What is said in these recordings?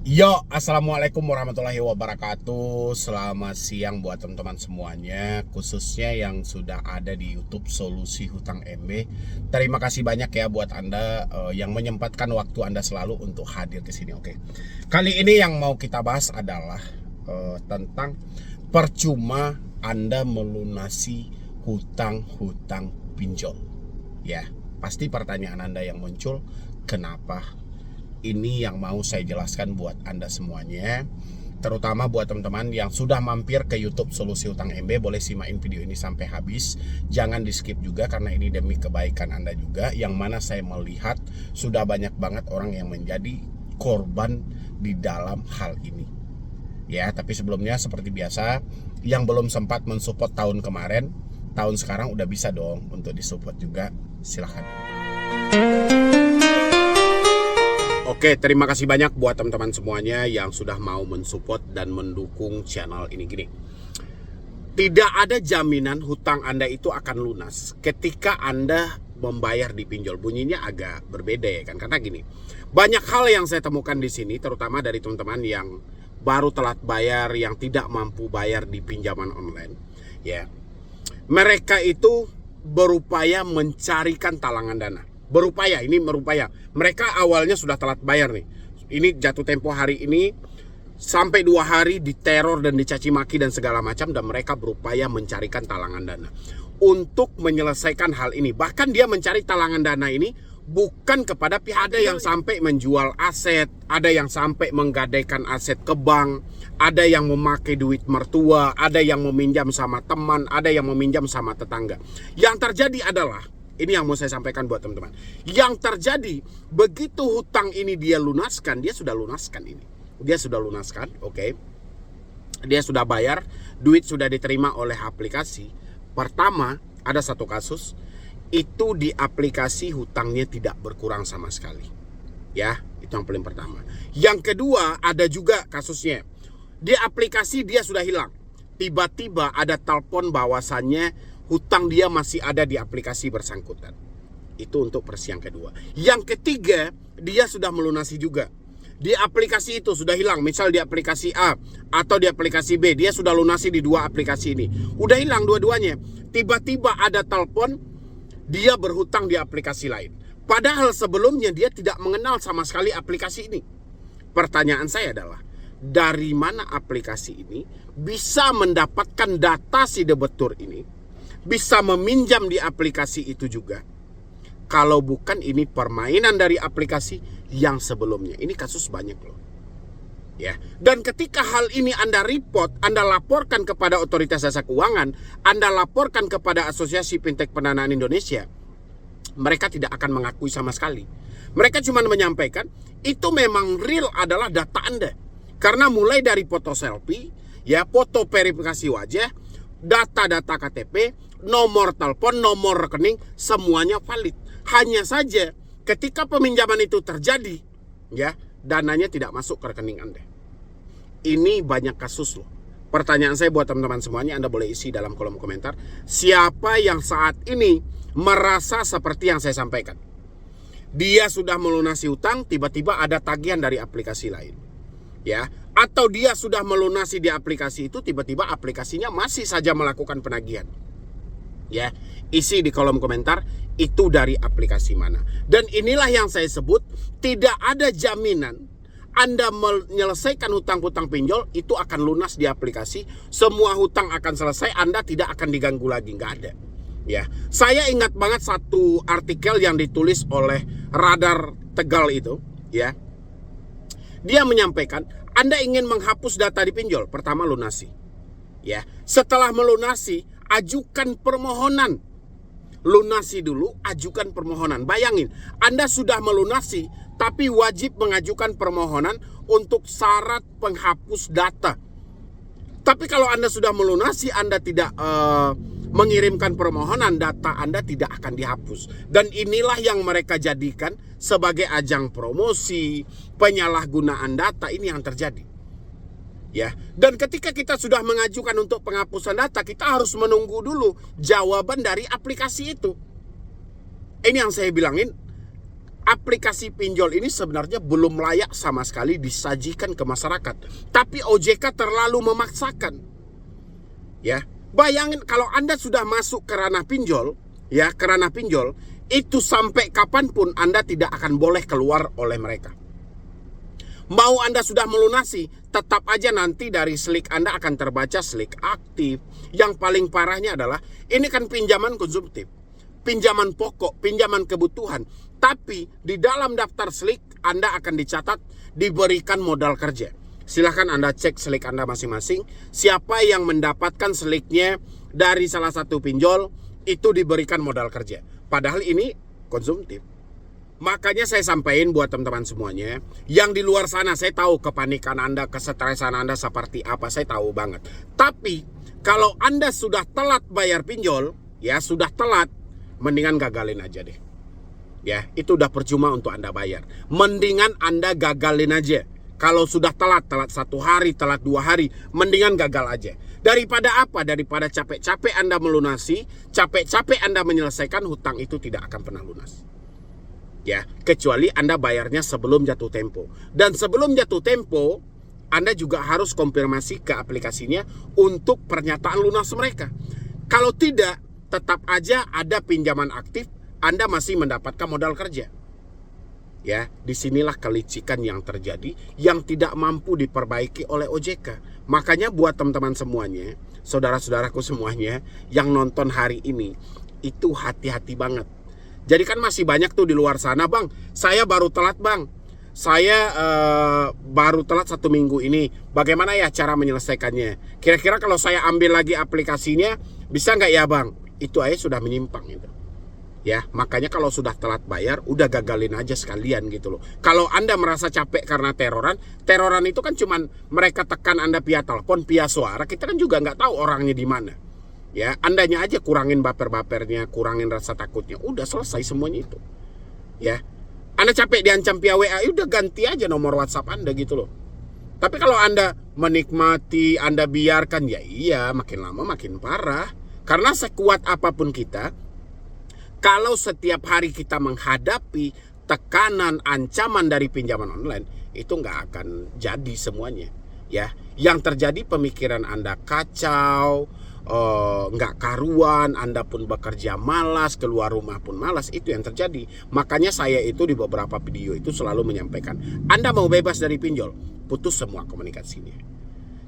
Yo, assalamualaikum warahmatullahi wabarakatuh. Selamat siang buat teman-teman semuanya, khususnya yang sudah ada di YouTube Solusi Hutang MB. Terima kasih banyak ya buat Anda yang menyempatkan waktu Anda selalu untuk hadir ke sini. Oke, kali ini yang mau kita bahas adalah tentang percuma Anda melunasi hutang-hutang pinjol. Ya, pasti pertanyaan Anda yang muncul, kenapa? Ini yang mau saya jelaskan buat Anda semuanya, terutama buat teman-teman yang sudah mampir ke YouTube Solusi Hutang MB. Boleh simain video ini sampai habis, jangan di skip juga karena ini demi kebaikan Anda juga, yang mana saya melihat sudah banyak banget orang yang menjadi korban di dalam hal ini. Ya, tapi sebelumnya seperti biasa, yang belum sempat mensupport tahun kemarin, tahun sekarang udah bisa dong untuk disupport juga, silahkan. Oke, terima kasih banyak buat teman-teman semuanya yang sudah mau mensupport dan mendukung channel ini. Gini, tidak ada jaminan hutang Anda itu akan lunas ketika Anda membayar di pinjol. Bunyinya agak berbeda ya kan, karena gini, banyak hal yang saya temukan di sini, terutama dari teman-teman yang baru telat bayar, yang tidak mampu bayar di pinjaman online. Ya, mereka itu berupaya mencarikan talangan dana. Ini merupaya. Mereka awalnya sudah telat bayar nih. Ini jatuh tempo hari ini sampai 2 hari diteror dan dicaci maki dan segala macam, dan mereka berupaya mencarikan talangan dana untuk menyelesaikan hal ini. Bahkan dia mencari talangan dana ini bukan kepada pihak, ada yang sampai menjual aset, ada yang sampai menggadaikan aset ke bank, ada yang memakai duit mertua, ada yang meminjam sama teman, ada yang meminjam sama tetangga. Yang terjadi adalah, ini yang mau saya sampaikan buat teman-teman, yang terjadi begitu hutang ini dia lunaskan, dia sudah lunaskan ini. Dia sudah lunaskan, oke. Dia sudah bayar, duit sudah diterima oleh aplikasi. Pertama, ada satu kasus, itu di aplikasi hutangnya tidak berkurang sama sekali. Ya, itu yang paling pertama. Yang kedua, ada juga kasusnya, di aplikasi dia sudah hilang. Tiba-tiba ada telepon bahwasannya hutang dia masih ada di aplikasi bersangkutan. Itu untuk versi yang kedua. Yang ketiga, dia sudah melunasi juga. Di aplikasi itu sudah hilang, misal di aplikasi A atau di aplikasi B, dia sudah lunasi di 2 aplikasi ini. Udah hilang dua-duanya. Tiba-tiba ada telepon, dia berhutang di aplikasi lain. Padahal sebelumnya dia tidak mengenal sama sekali aplikasi ini. Pertanyaan saya adalah, dari mana aplikasi ini bisa mendapatkan data si debitur ini, bisa meminjam di aplikasi itu juga, kalau bukan ini permainan dari aplikasi yang sebelumnya. Ini kasus banyak loh. Ya, dan ketika hal ini Anda report, Anda laporkan kepada Otoritas Jasa Keuangan, Anda laporkan kepada Asosiasi Fintech Pendanaan Indonesia, mereka tidak akan mengakui sama sekali. Mereka cuma menyampaikan itu memang real adalah data Anda. Karena mulai dari foto selfie, ya, foto verifikasi wajah, data-data KTP, nomor telepon, nomor rekening, semuanya valid. Hanya saja ketika peminjaman itu terjadi, ya, dananya tidak masuk ke rekening Anda. Ini banyak kasus loh. Pertanyaan saya buat teman-teman semuanya, Anda boleh isi dalam kolom komentar, siapa yang saat ini merasa seperti yang saya sampaikan? Dia sudah melunasi hutang, tiba-tiba ada tagihan dari aplikasi lain. Ya, atau dia sudah melunasi di aplikasi itu, tiba-tiba aplikasinya masih saja melakukan penagihan. Ya, isi di kolom komentar itu dari aplikasi mana. Dan inilah yang saya sebut, tidak ada jaminan Anda menyelesaikan hutang-hutang pinjol itu akan lunas di aplikasi. Semua hutang akan selesai, Anda tidak akan diganggu lagi, nggak ada. Ya, saya ingat banget satu artikel yang ditulis oleh Radar Tegal itu, ya. Dia menyampaikan, Anda ingin menghapus data di pinjol, pertama lunasi. Ya, setelah melunasi, ajukan permohonan. Lunasi dulu, ajukan permohonan. Bayangin, Anda sudah melunasi, tapi wajib mengajukan permohonan untuk syarat penghapus data. Tapi kalau Anda sudah melunasi, Anda tidak mengirimkan permohonan, data Anda tidak akan dihapus. Dan inilah yang mereka jadikan sebagai ajang promosi, penyalahgunaan data. Ini yang terjadi. Ya, dan ketika kita sudah mengajukan untuk penghapusan data, kita harus menunggu dulu jawaban dari aplikasi itu. Ini yang saya bilangin, aplikasi pinjol ini sebenarnya belum layak sama sekali disajikan ke masyarakat. Tapi OJK terlalu memaksakan. Ya, bayangin kalau Anda sudah masuk ke ranah pinjol, ya, ke ranah pinjol, itu sampai kapanpun Anda tidak akan boleh keluar oleh mereka. Mau Anda sudah melunasi, tetap aja nanti dari slik Anda akan terbaca slik aktif. Yang paling parahnya adalah, ini kan pinjaman konsumtif, pinjaman pokok, pinjaman kebutuhan. Tapi di dalam daftar slik Anda akan dicatat diberikan modal kerja. Silahkan Anda cek slik Anda masing-masing. Siapa yang mendapatkan sliknya dari salah satu pinjol itu diberikan modal kerja. Padahal ini konsumtif. Makanya saya sampaikan buat teman-teman semuanya, yang di luar sana saya tahu kepanikan Anda, kesetresan Anda seperti apa, saya tahu banget. Tapi kalau Anda sudah telat bayar pinjol, ya sudah telat, mendingan gagalin aja deh. Ya, itu udah percuma untuk Anda bayar. Mendingan Anda gagalin aja. Kalau sudah telat 1 hari, telat 2 hari, mendingan gagal aja. Daripada apa? Daripada capek-capek Anda melunasi, capek-capek Anda menyelesaikan hutang itu tidak akan pernah lunas. Ya, kecuali Anda bayarnya sebelum jatuh tempo. Dan sebelum jatuh tempo, Anda juga harus konfirmasi ke aplikasinya untuk pernyataan lunas mereka. Kalau tidak, tetap aja ada pinjaman aktif, Anda masih mendapatkan modal kerja. Ya, disinilah kelicikan yang terjadi yang tidak mampu diperbaiki oleh OJK. Makanya buat teman-teman semuanya, saudara-saudaraku semuanya yang nonton hari ini, itu hati-hati banget. Jadi kan masih banyak tuh di luar sana, bang, saya baru telat bang, saya baru telat 1 minggu ini, bagaimana ya cara menyelesaikannya? Kira-kira kalau saya ambil lagi aplikasinya, bisa nggak ya bang? Itu aja sudah menyimpang itu. Ya, makanya kalau sudah telat bayar, udah gagalin aja sekalian gitu loh. Kalau Anda merasa capek karena teroran itu kan cuman mereka tekan Anda via telepon, via suara, kita kan juga nggak tahu orangnya di mana. Ya, Andanya aja kurangin baper-bapernya, kurangin rasa takutnya, udah selesai semuanya itu. Ya, Anda capek diancam via WA, udah ganti aja nomor WhatsApp Anda gitu loh. Tapi kalau Anda menikmati, Anda biarkan, ya iya, makin lama makin parah. Karena sekuat apapun kita, kalau setiap hari kita menghadapi tekanan, ancaman dari pinjaman online, itu nggak akan jadi semuanya. Ya, yang terjadi pemikiran Anda kacau, nggak karuan, Anda pun bekerja malas, keluar rumah pun malas, itu yang terjadi. Makanya saya itu di beberapa video itu selalu menyampaikan, Anda mau bebas dari pinjol, putus semua komunikasinya.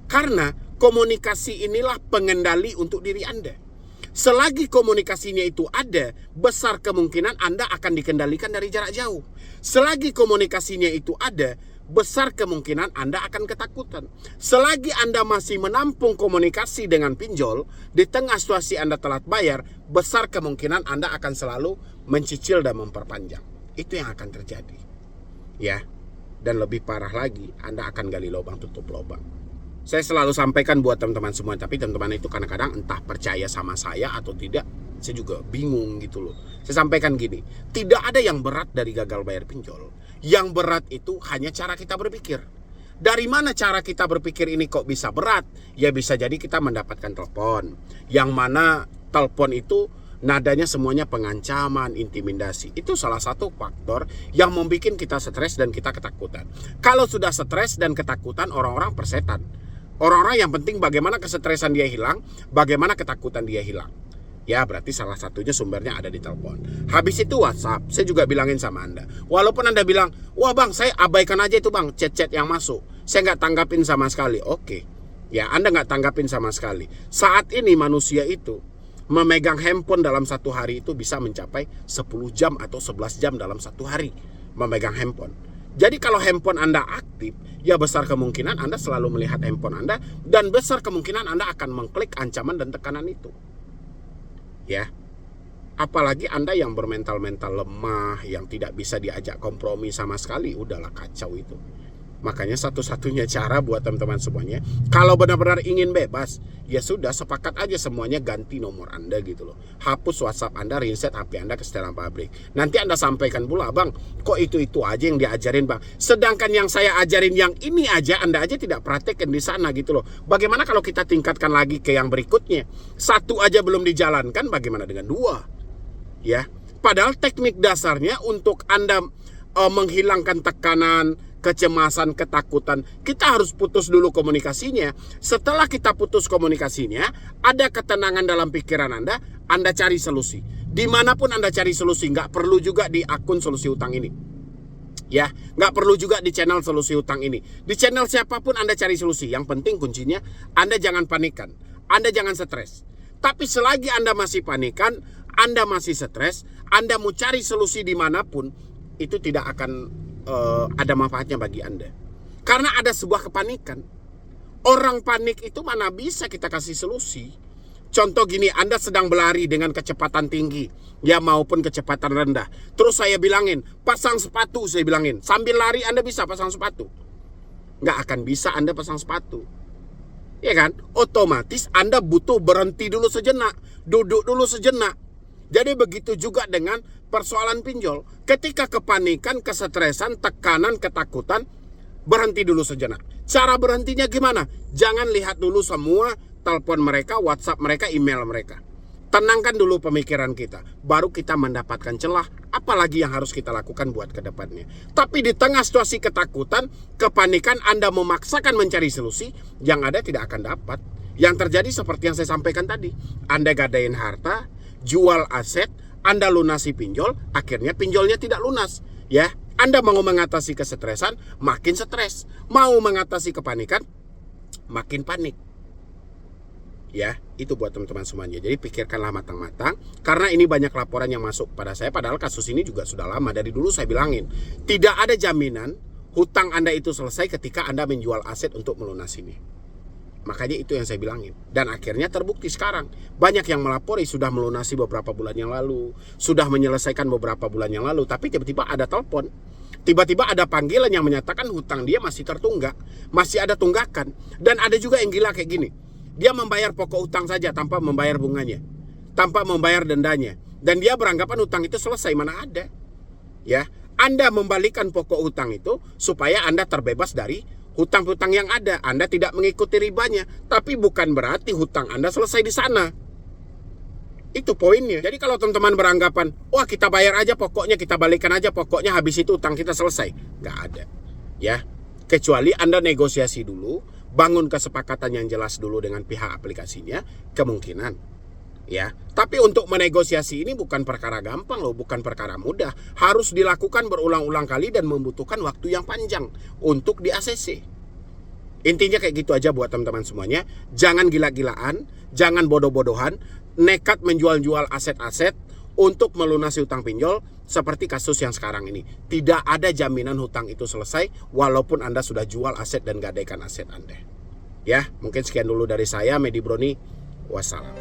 Karena komunikasi inilah pengendali untuk diri Anda. Selagi komunikasinya itu ada, besar kemungkinan Anda akan dikendalikan dari jarak jauh. Selagi komunikasinya itu ada, besar kemungkinan Anda akan ketakutan. Selagi Anda masih menampung komunikasi dengan pinjol, di tengah situasi Anda telat bayar, besar kemungkinan Anda akan selalu mencicil dan memperpanjang. Itu yang akan terjadi. Ya, dan lebih parah lagi, Anda akan gali lubang tutup lubang. Saya selalu sampaikan buat teman-teman semua, tapi teman-teman itu kadang-kadang entah percaya sama saya atau tidak, saya juga bingung gitu loh. Saya sampaikan gini, tidak ada yang berat dari gagal bayar pinjol. Yang berat itu hanya cara kita berpikir. Dari mana cara kita berpikir ini kok bisa berat? Ya bisa jadi kita mendapatkan telepon, yang mana telepon itu nadanya semuanya pengancaman, intimidasi. Itu salah satu faktor yang membuat kita stres dan kita ketakutan. Kalau sudah stres dan ketakutan, orang-orang persetan. Orang-orang yang penting bagaimana kesetresan dia hilang, bagaimana ketakutan dia hilang. Ya berarti salah satunya sumbernya ada di telepon. Habis itu WhatsApp, saya juga bilangin sama Anda. Walaupun Anda bilang, wah bang saya abaikan aja itu bang, chat-chat yang masuk, saya nggak tanggapin sama sekali. Oke, ya Anda nggak tanggapin sama sekali. Saat ini manusia itu memegang handphone dalam 1 hari itu bisa mencapai 10 jam atau 11 jam dalam 1 hari memegang handphone. Jadi kalau handphone Anda aktif, ya besar kemungkinan Anda selalu melihat handphone Anda, dan besar kemungkinan Anda akan mengklik ancaman dan tekanan itu. Ya, apalagi Anda yang bermental-mental lemah, yang tidak bisa diajak kompromi sama sekali, udahlah kacau itu. Makanya satu-satunya cara buat teman-teman semuanya, kalau benar-benar ingin bebas, ya sudah sepakat aja semuanya ganti nomor Anda gitu loh. Hapus WhatsApp Anda, reset HP Anda ke setelan pabrik. Nanti Anda sampaikan pula, bang, kok itu aja yang diajarin bang. Sedangkan yang saya ajarin yang ini aja, Anda aja tidak praktekkan di sana gitu loh. Bagaimana kalau kita tingkatkan lagi ke yang berikutnya? 1 aja belum dijalankan, bagaimana dengan 2? Ya, padahal teknik dasarnya untuk Anda menghilangkan tekanan, kecemasan, ketakutan, kita harus putus dulu komunikasinya. Setelah kita putus komunikasinya, ada ketenangan dalam pikiran Anda cari solusi. Dimanapun Anda cari solusi, nggak perlu juga di akun solusi hutang ini. Ya, nggak perlu juga di channel solusi hutang ini. Di channel siapapun Anda cari solusi. Yang penting kuncinya, Anda jangan panikan, Anda jangan stres. Tapi selagi Anda masih panikan, Anda masih stres, Anda mau cari solusi dimanapun, itu tidak akan ada manfaatnya bagi Anda. Karena ada sebuah kepanikan. Orang panik itu mana bisa kita kasih solusi. Contoh gini, Anda sedang berlari dengan kecepatan tinggi, ya maupun kecepatan rendah. Terus saya bilangin, pasang sepatu, saya bilangin. Sambil lari Anda bisa pasang sepatu. Nggak akan bisa Anda pasang sepatu. Ya kan? Otomatis Anda butuh berhenti dulu sejenak, duduk dulu sejenak. Jadi begitu juga dengan persoalan pinjol. Ketika kepanikan, kesetresan, tekanan, ketakutan, berhenti dulu sejenak. Cara berhentinya gimana? Jangan lihat dulu semua telepon mereka, WhatsApp mereka, email mereka. Tenangkan dulu pemikiran kita. Baru kita mendapatkan celah. Apalagi yang harus kita lakukan buat ke depannya. Tapi di tengah situasi ketakutan, kepanikan, Anda memaksakan mencari solusi, yang ada tidak akan dapat. Yang terjadi seperti yang saya sampaikan tadi. Anda gadain harta, jual aset, Anda lunasi pinjol, akhirnya pinjolnya tidak lunas. Ya, Anda mau mengatasi kesetresan, makin stres. Mau mengatasi kepanikan, makin panik. Ya, itu buat teman-teman semuanya. Jadi pikirkanlah matang-matang, karena ini banyak laporan yang masuk pada saya. Padahal kasus ini juga sudah lama. Dari dulu saya bilangin, tidak ada jaminan hutang Anda itu selesai ketika Anda menjual aset untuk melunasinya. Makanya itu yang saya bilangin. Dan akhirnya terbukti sekarang. Banyak yang melapori sudah melunasi beberapa bulan yang lalu, sudah menyelesaikan beberapa bulan yang lalu. Tapi tiba-tiba ada telepon, tiba-tiba ada panggilan yang menyatakan hutang dia masih tertunggak, masih ada tunggakan. Dan ada juga yang gila kayak gini. Dia membayar pokok hutang saja tanpa membayar bunganya, tanpa membayar dendanya. Dan dia beranggapan hutang itu selesai, mana ada. Ya, Anda membalikan pokok hutang itu supaya Anda terbebas dari hutang-hutang yang ada. Anda tidak mengikuti ribanya, tapi bukan berarti hutang Anda selesai di sana. Itu poinnya. Jadi kalau teman-teman beranggapan, wah kita bayar aja pokoknya, kita balikan aja pokoknya, habis itu hutang kita selesai. Nggak ada. Ya, kecuali Anda negosiasi dulu, bangun kesepakatan yang jelas dulu dengan pihak aplikasinya, kemungkinan. Ya, tapi untuk menegosiasi ini bukan perkara gampang loh, bukan perkara mudah. Harus dilakukan berulang-ulang kali dan membutuhkan waktu yang panjang untuk di ACC. Intinya kayak gitu aja buat teman-teman semuanya. Jangan gila-gilaan, jangan bodoh-bodohan, nekat menjual-jual aset-aset untuk melunasi hutang pinjol seperti kasus yang sekarang ini. Tidak ada jaminan hutang itu selesai walaupun Anda sudah jual aset dan gadaikan aset Anda. Ya, mungkin sekian dulu dari saya, Medi Broni. Wassalam.